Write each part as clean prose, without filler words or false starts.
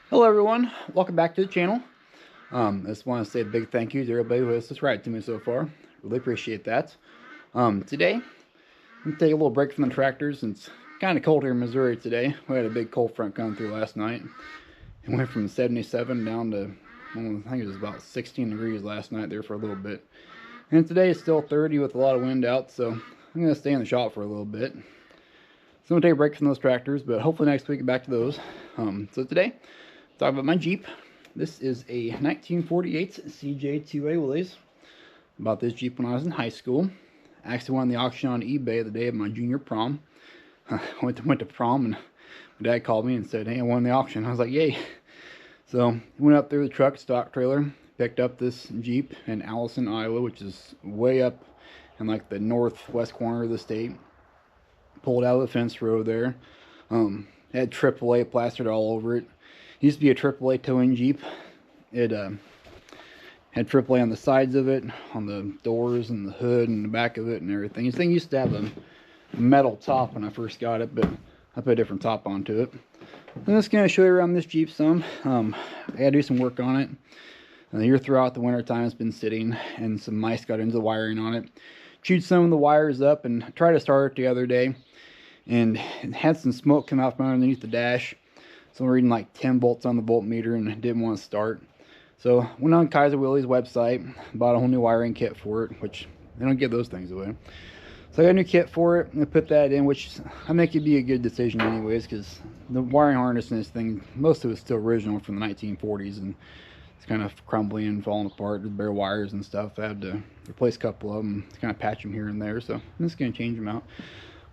Hello everyone, welcome back to the channel. I just want to say a big thank you to everybody who has subscribed to me so far. Really appreciate that. Today, I'm going to take a little break from the tractors. It's kind of cold here in Missouri today. We had a big cold front coming through last night. It went from 77 down to, I think it was about 16 degrees last night there for a little bit. And today it's still 30 with a lot of wind out, so I'm going to stay in the shop for a little bit. So I'm going to take a break from those tractors, but hopefully next week back to those. So today, talk about my Jeep. This is a 1948 CJ2A Willys. Bought this Jeep when I was in high school. I actually won the auction on eBay the day of my junior prom. I went to prom and my dad called me and said, "Hey, I won the auction." I was like, "Yay!" So went up there with the truck, stock trailer, picked up this Jeep in Allison, Iowa, which is way up in like the northwest corner of the state. Pulled out of the fence row there. Had AAA plastered all over it. Used to be a AAA towing Jeep. It had AAA on the sides of it, on the doors and the hood and the back of it and everything. This thing used to have a metal top when I first got it, but I put a different top onto it. I'm just going to show you around this Jeep some. I got to do some work on it. Here throughout the winter time it's been sitting, and some mice got into the wiring on it. Chewed some of the wires up and tried to start it the other day, and it had some smoke come out from underneath the dash. So I'm reading like 10 volts on the voltmeter and didn't want to start. So went on Kaiser Willys website, bought a whole new wiring kit for it, which they don't give those things away. So I got a new kit for it, and I put that in, which I think it'd be a good decision anyways, because the wiring harness in this thing, most of it's still original from the 1940s, and it's kind of crumbling and falling apart. There's bare wires and stuff. I had to replace a couple of them, kind of patch them here and there, so I'm just going to change them out.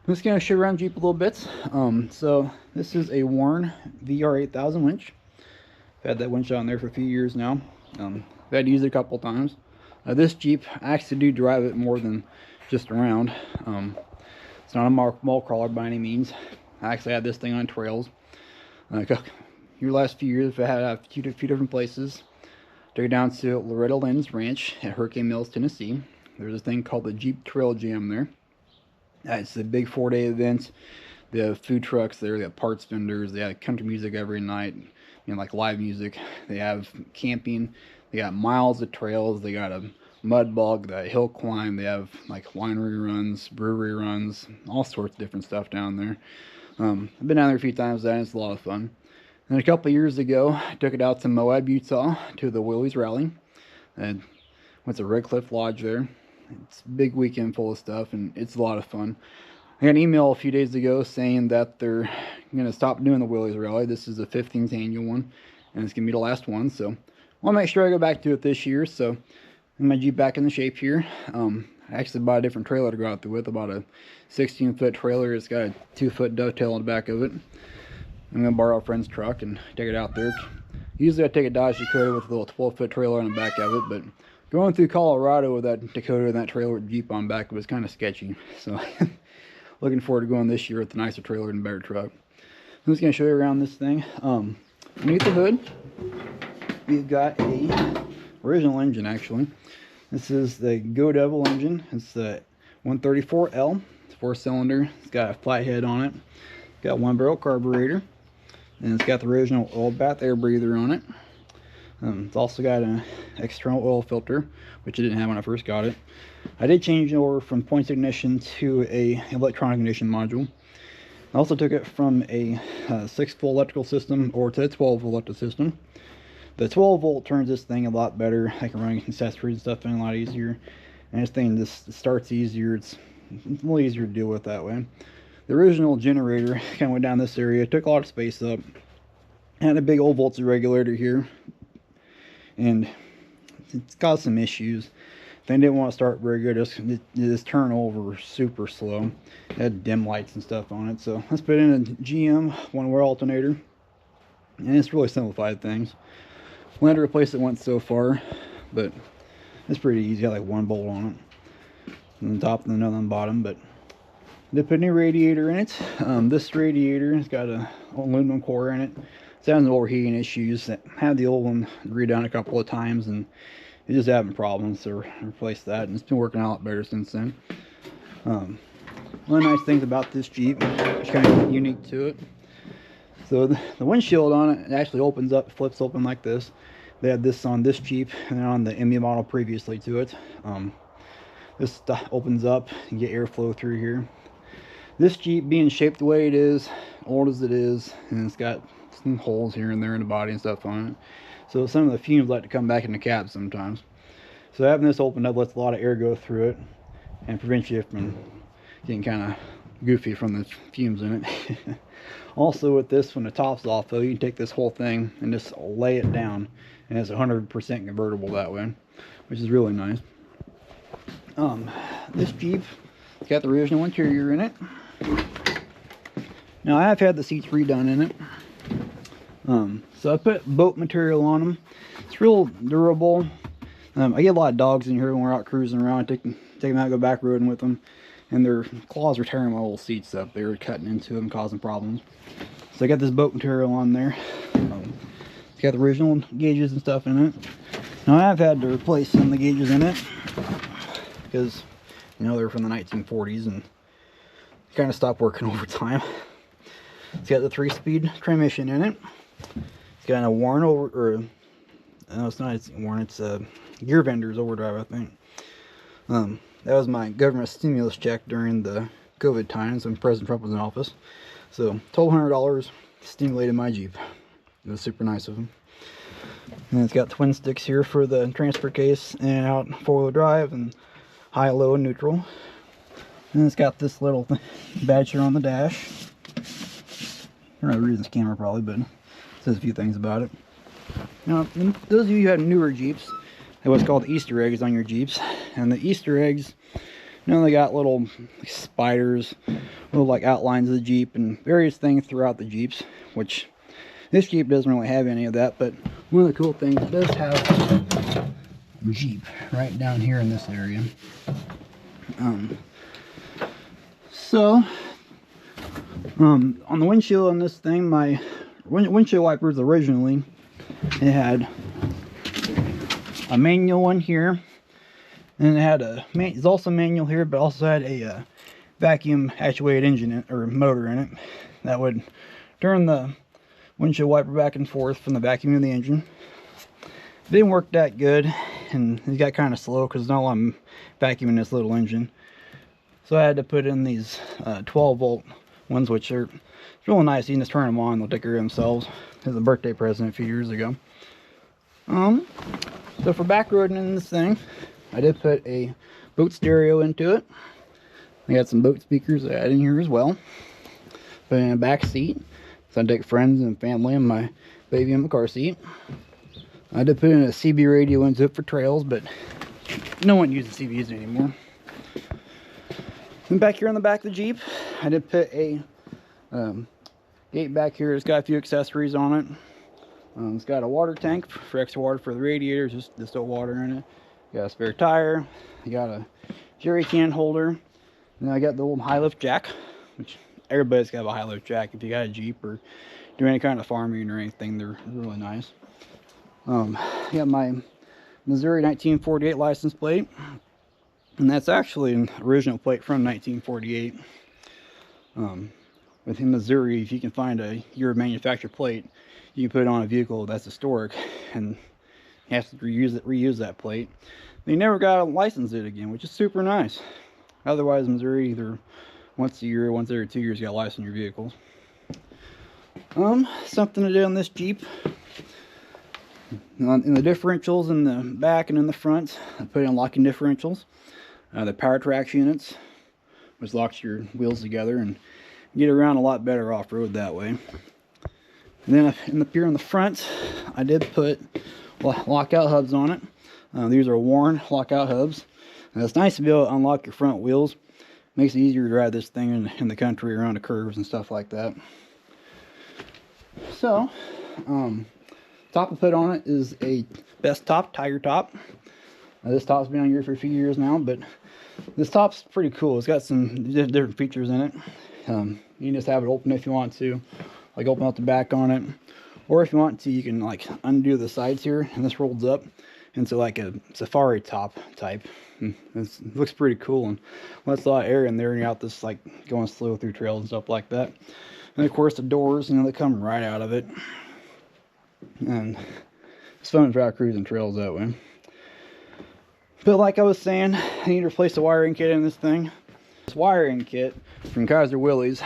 I'm just going to show around Jeep a little bit. So this is a Warn VR8000 winch. I've had that winch on there for a few years now. I've had to use it a couple times. This Jeep, I actually do drive it more than just around. It's not a mall crawler by any means. I actually had this thing on trails. Your last few years, I've had a few different places. Took it down to Loretta Lynn's ranch at Hurricane Mills, Tennessee. There's a thing called the Jeep Trail Jam there. It's a big 4-day event. They have food trucks there, they have parts vendors, they have country music every night, like live music. They have camping, they got miles of trails, they got a mud bog, the hill climb, they have like winery runs, brewery runs, all sorts of different stuff down there. I've been down there a few times, and it's a lot of fun. And a couple of years ago, I took it out to Moab, Utah, to the Willys rally. And went to Red Cliff Lodge there. It's a big weekend full of stuff, and it's a lot of fun. I got an email a few days ago saying that they're going to stop doing the Willys Rally. This is the 15th annual one, and it's going to be the last one. So I want to make sure I go back to it this year. So I'm my Jeep back in the shape here. I actually bought a different trailer to go out there with. I bought a 16-foot trailer. It's got a 2-foot dovetail on the back of it. I'm going to borrow a friend's truck and take it out there. Usually I take a Dodge Dakota with a little 12-foot trailer on the back of it, but going through Colorado with that Dakota and that trailer with Jeep on back was kind of sketchy. So looking forward to going this year with the nicer trailer and better truck. I'm just going to show you around this thing. Underneath the hood, we've got a original engine actually. This is the Go Devil engine. It's the 134L. It's 4-cylinder. It's got a flat head on it. It's got 1-barrel carburetor. And it's got the original oil bath air breather on it. It's also got an external oil filter, which I didn't have when I first got it. I did change it over from points ignition to a electronic ignition module. I also took it from a 6-volt electrical system over to a 12-volt electrical system. The 12-volt turns this thing a lot better. I can run accessories and stuff in a lot easier. And this thing just starts easier. It's a little easier to deal with that way. The original generator kind of went down this area, took a lot of space up. Had a big old voltage regulator here, and it's caused some issues. Thing didn't want to start very good. It just turned over super slow. It had dim lights and stuff on it. So let's put in a GM 1-way alternator, and it's really simplified things. We had to replace it once so far, but it's pretty easy. Got like 1 bolt on it, on the top and another on the bottom. But they put a new radiator in it. This radiator has got an aluminum core in it. It's having overheating issues. I had the old one redone a couple of times, and it's just having problems, so replaced that, and it's been working out a lot better since then. One of the nice things about this Jeep, which is kind of unique to it, So the windshield on it actually opens up, flips open like this. They had this on this Jeep and then on the ME model previously to it. This stuff opens up and get airflow through here. This Jeep being shaped the way it is, old as it is, and it's got some holes here and there in the body and stuff on it. So some of the fumes like to come back in the cab sometimes. So having this opened up lets a lot of air go through it and prevents you from getting kind of goofy from the fumes in it. Also with this, when the top's off though, you can take this whole thing and just lay it down, and it's 100% convertible that way, which is really nice. This Jeep, it's got the original interior in it. Now I have had the seats redone in it. So I put boat material on them. It's real durable. I get a lot of dogs in here when we're out cruising around. Take them out, go back roading with them, and their claws are tearing my old seats up. They were cutting into them, causing problems. So I got this boat material on there. It's got the original gauges and stuff in it. Now I've had to replace some of the gauges in it because, you know, they're from the 1940s and kind of stopped working over time. It's got the 3-speed transmission in it. It's got a worn over, or no, it's not. It's worn. It's a gear vendor's overdrive, I think. That was my government stimulus check during the COVID times when President Trump was in office. So $1,200 stimulated my Jeep. It was super nice of him. And it's got twin sticks here for the transfer case and out 4-wheel drive and high, low, and neutral. And it's got this little badge here on the dash. I don't know the reason this camera probably, but it says a few things about it. Now, those of you who have newer Jeeps, they have what's called Easter eggs on your Jeeps. And the Easter eggs, you know, they got little like spiders, little like outlines of the Jeep and various things throughout the Jeeps, which this Jeep doesn't really have any of that. But one of the cool things, it does have a Jeep right down here in this area. On the windshield on this thing, my windshield wipers originally, it had a manual one here, and it had it's also manual here, but also had a vacuum actuated engine or motor in it that would turn the windshield wiper back and forth from the vacuum of the engine. It didn't work that good, and it got kind of slow because now I'm vacuuming this little engine. So I had to put in these 12-volt ones, which are really nice. You can just turn them on, they'll take care of themselves. As a birthday present a few years ago. So for back roading in this thing, I did put a boat stereo into it. I got some boat speakers I had in here as well. Put in a back seat, so I take friends and family and my baby in the car seat. I did put in a CB radio into it for trails, but no one uses CBs anymore. And back here on the back of the Jeep, I did put a gate back here. It's got a few accessories on it. It's got a water tank for extra water for the radiators, just distilled water in it. Got a spare tire. You got a jerry can holder. And then I got the little high lift jack, which everybody's got a high lift jack if you got a Jeep or do any kind of farming or anything. They're really nice. I got my Missouri 1948 license plate, and that's actually an original plate from 1948. Within Missouri, if you can find a year manufactured plate, you can put it on a vehicle that's historic, and you have to reuse that plate. They never got to license it again, which is super nice. Otherwise, Missouri, either once a year, once every 2 years, you got to license your vehicles. Something to do on this Jeep. In the differentials in the back and in the front, I put in locking differentials. The power traction units, which locks your wheels together and get around a lot better off-road that way. And then up here in the front, I did put lockout hubs on it. These are worn lockout hubs. And it's nice to be able to unlock your front wheels. Makes it easier to drive this thing in the country around the curves and stuff like that. So, top I put on it is a Best Top Tiger top. This top's been on here for a few years now, but this top's pretty cool. It's got some different features in it. You can just have it open if you want to, like open up the back on it, or if you want to, you can like undo the sides here, and this rolls up into like a safari top type. It looks pretty cool and lets a lot of air in there, and you're out this like going slow through trails and stuff like that. And of course the doors, you know, they come right out of it. And it's fun to try cruising trails that way. But like I was saying, I need to replace the wiring kit in this thing. This wiring kit from Willys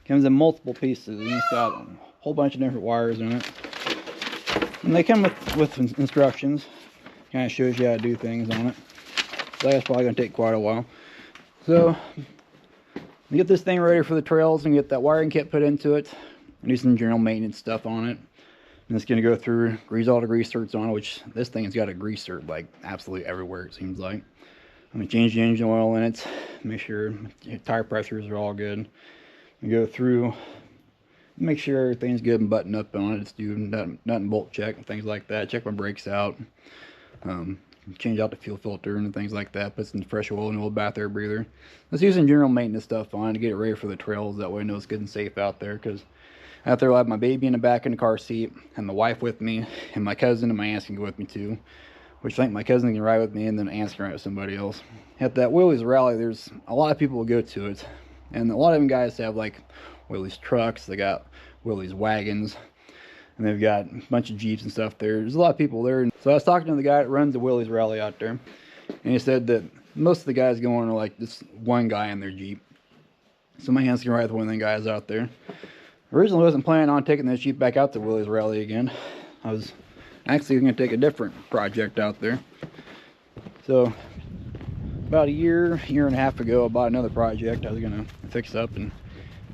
comes in multiple pieces, and it's got a whole bunch of different wires in it. And they come with instructions. Kind of shows you how to do things on it. So that's probably going to take quite a while. So, to get this thing ready for the trails and get that wiring kit put into it, I do some general maintenance stuff on it. And it's going to go through, grease all the grease certs on it, which this thing has got a grease cert like absolutely everywhere, it seems like. I'm going to change the engine oil in it, make sure tire pressures are all good. And go through, make sure everything's good and buttoned up on it. Just do nut and bolt check and things like that. Check my brakes out. Change out the fuel filter and things like that. Put some fresh oil in the old bath air breather. Let's do some general maintenance stuff on it to get it ready for the trails. That way I know it's good and safe out there. Because out there I'll have my baby in the back in the car seat, and my wife with me, and my cousin and my aunt can go with me too. Which I think my cousin can ride with me, and then aunt can ride with somebody else. At that Willys rally, there's a lot of people who go to it. And a lot of them guys have like Willys trucks. They got Willys wagons. And they've got a bunch of Jeeps and stuff there. There's a lot of people there. So I was talking to the guy that runs the Willys rally out there. And he said that most of the guys going are like this one guy in their Jeep. So my hands can ride with one of them guys out there. Originally wasn't planning on taking this Jeep back out to Willys rally again. I was actually going to take a different project out there. So about a year and a half ago, I bought another project I was going to fix up and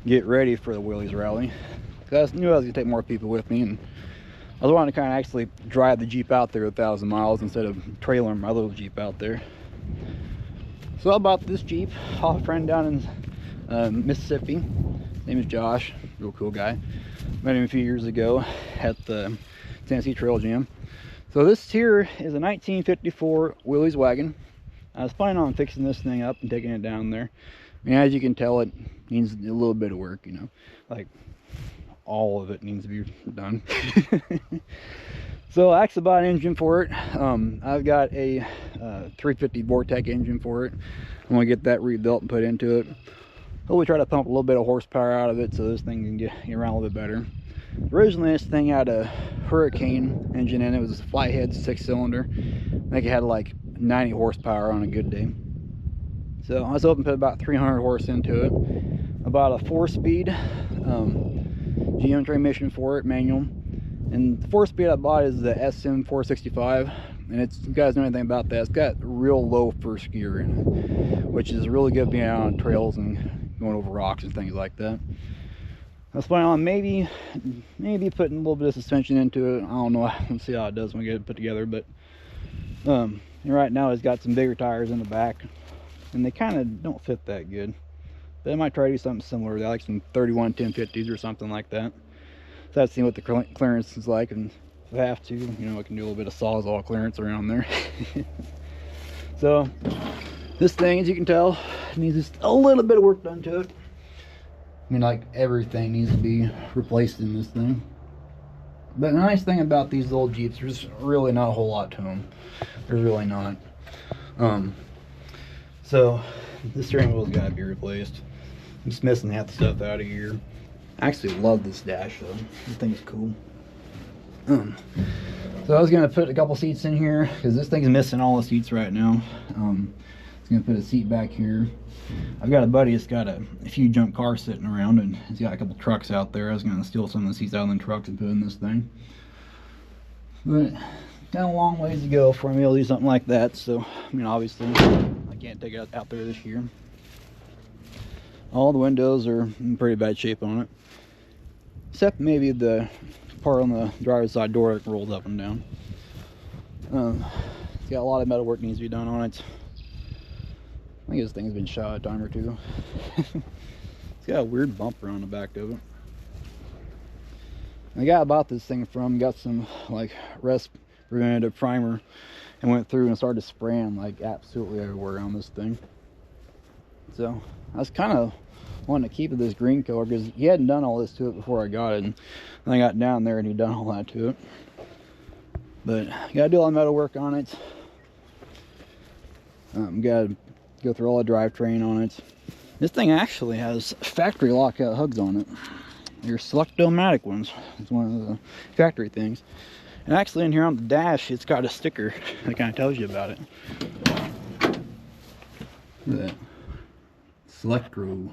get ready for the Willys rally. Because I knew I was going to take more people with me, and I was wanting to kind of actually drive the Jeep out there 1,000 miles instead of trailing my little Jeep out there. So I bought this Jeep off a friend down in Mississippi. His name is Josh, real cool guy. Met him a few years ago at the Tennessee Trail Jam. So this here is a 1954 Willys Wagon. I was planning on fixing this thing up and taking it down there. I mean, as you can tell, it needs a little bit of work, you know, like all of it needs to be done. So I actually bought an engine for it. I've got a 350 Vortec engine for it. I'm gonna get that rebuilt and put into it. Hopefully try to pump a little bit of horsepower out of it so this thing can get around a little bit better. Originally this thing had a Hurricane engine in it. It was a flathead 6-cylinder. I think it had like 90 horsepower on a good day. So I was hoping to put about 300 horse into it. About a 4-speed GM transmission for it, manual. And the 4-speed I bought is the SM 465, and it's, you guys know anything about that, it's got real low first gear in it, which is really good being out on trails and going over rocks and things like that. I was planning on maybe putting a little bit of suspension into it. I don't know, we'll see how it does when we get it put together. But right now it's got some bigger tires in the back, and they kind of don't fit that good. But I might try to do something similar. I like some 31 1050s or something like that. So I've seen what the clearance is like, and if I have to, you know, I can do a little bit of Sawzall clearance around there. So this thing, as you can tell, needs just a little bit of work done to it. I mean, like, everything needs to be replaced in this thing. But the nice thing about these old Jeeps, there's really not a whole lot to them. There's really not. So the steering wheel's got to be replaced. I'm just missing half the stuff out of here. I actually love this dash though. This thing's cool. So I was gonna put a couple seats in here because this thing's missing all the seats right now. I was gonna put a seat back here. I've got a buddy that's got a few junk cars sitting around, and he's got a couple trucks out there. I was gonna steal some of the seats out of the trucks and put in this thing. But got a long ways to go for me to do something like that. So I mean, obviously I can't take it out there this year. All the windows are in pretty bad shape on it, except maybe the part on the driver's side door that rolls up and down. It's got a lot of metal work needs to be done on it. I think this thing's been shot a time or two. It's got a weird bumper on the back of it. The guy I bought this thing from got some like rust preventative primer and went through and started spraying like absolutely everywhere on this thing. So I was kind of wanting to keep it this green color because he hadn't done all this to it before I got it, and then I got down there and he'd done all that to it. But you gotta do all the metal work on it. Gotta go through all the drivetrain on it. This thing actually has factory lockout hugs on it. Your select-o-matic ones. It's one of the factory things. And actually in here on the dash, it's got a sticker that kind of tells you about it. Look at that. Selectro.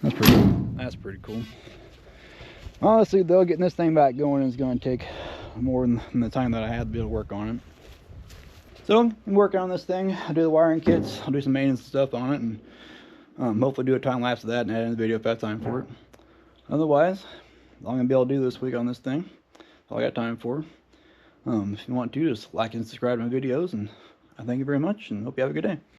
That's pretty cool. Honestly though, getting this thing back going is going to take more than the time that I had to be able to work on it. So I'm working on this thing. I'll do the wiring kits, I'll do some maintenance stuff on it, and hopefully do a time lapse of that and add in the video if I have time for it. Otherwise, all I'm going to be able to do this week on this thing, that's all I got time for. If you want to, just like and subscribe to my videos, and I thank you very much and hope you have a good day.